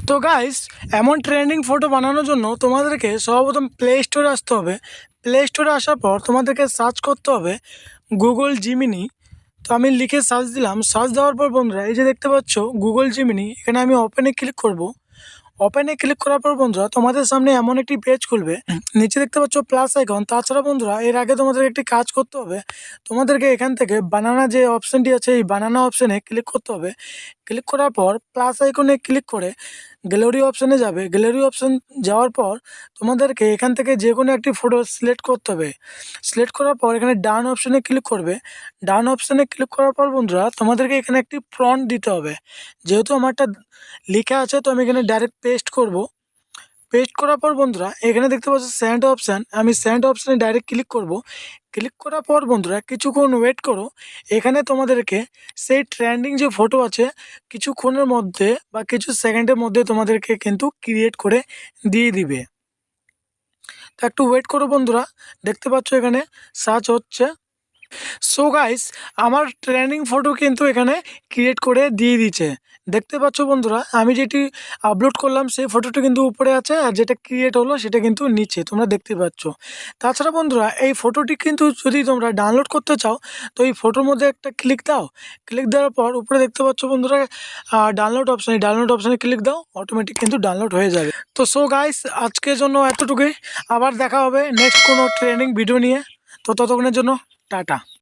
তো গাইস, এমন trending photo বানানোর জন্য তোমাদেরকে সর্বপ্রথম প্লে স্টোরে আসতে হবে। প্লে স্টোরে আসার পর তোমাদেরকে সার্চ করতে হবে গুগল জিমিনি। তো আমি লিখে সার্চ দিলাম। সার্চ দেওয়ার পর বন্ধুরা এই যে দেখতে পাচ্ছ গুগল জিমিনি, এখানে আমি ওপেনে ক্লিক করব। ওপেনে ক্লিক করার পর বন্ধুরা তোমাদের সামনে এমন একটি পেজ খুলবে। নিচে দেখতে পাচ্ছ প্লাস আইকন। তাছাড়া বন্ধুরা এর আগে তোমাদের একটি কাজ করতে হবে। তোমাদেরকে এখান থেকে বানানা যে অপশানটি আছে, এই বানানা অপশানে ক্লিক করতে হবে। ক্লিক করার পর প্লাস আইকনে ক্লিক করে গ্যালারি অপশানে যাবে। গ্যালারি অপশান যাওয়ার পর তোমাদেরকে এখান থেকে যে কোনো একটি ফটো সিলেক্ট করতে হবে। সিলেক্ট করার পর এখানে ডান অপশানে ক্লিক করবে। ডান অপশানে ক্লিক করার পর বন্ধুরা তোমাদেরকে এখানে একটি প্রম্পট দিতে হবে। যেহেতু আমারটা লেখা আছে তো আমি এখানে ডাইরেক্ট পেস্ট করব। পেস্ট করার পর বন্ধুরা এখানে দেখতে পাচ্ছ সেন্ড অপশান, আমি সেন্ড অপশানে ডাইরেক্ট ক্লিক করব। ক্লিক করার পর বন্ধুরা কিছুক্ষণ ওয়েট করো। এখানে তোমাদেরকে সেই ট্রেন্ডিং যে ফটো আছে কিছুক্ষণের মধ্যে বা কিছু সেকেন্ডের মধ্যে তোমাদেরকে কিন্তু ক্রিয়েট করে দিয়ে দিবে। তো একটু ওয়েট করো বন্ধুরা, দেখতে পাচ্ছ এখানে সার্চ হচ্ছে। সো গাইস, আমার ট্রেন্ডিং ফটো কিন্তু এখানে ক্রিয়েট করে দিয়ে দিচ্ছে। দেখতে পাচ্ছ বন্ধুরা, আমি যেটি আপলোড করলাম সেই ফটোটা কিন্তু উপরে আছে, আর যেটা ক্রিয়েট হলো সেটা কিন্তু নিচে তোমরা দেখতে পাচ্ছ। তাছাড়া বন্ধুরা এই ফটোটি কিন্তু যদি তোমরা ডাউনলোড করতে চাও তো এই ফটোর মধ্যে একটা ক্লিক দাও। ক্লিক দেওয়ার পর উপরে দেখতে পাচ্ছ বন্ধুরা ডাউনলোড অপশান, এই ডাউনলোড অপশানে ক্লিক দাও, অটোমেটিক কিন্তু ডাউনলোড হয়ে যাবে। তো সো গাইস, আজকের জন্য এতটুকুই। আবার দেখা হবে নেক্সট কোনো ট্রেন্ডিং ভিডিও নিয়ে। তো ততক্ষণের জন্য টাটা।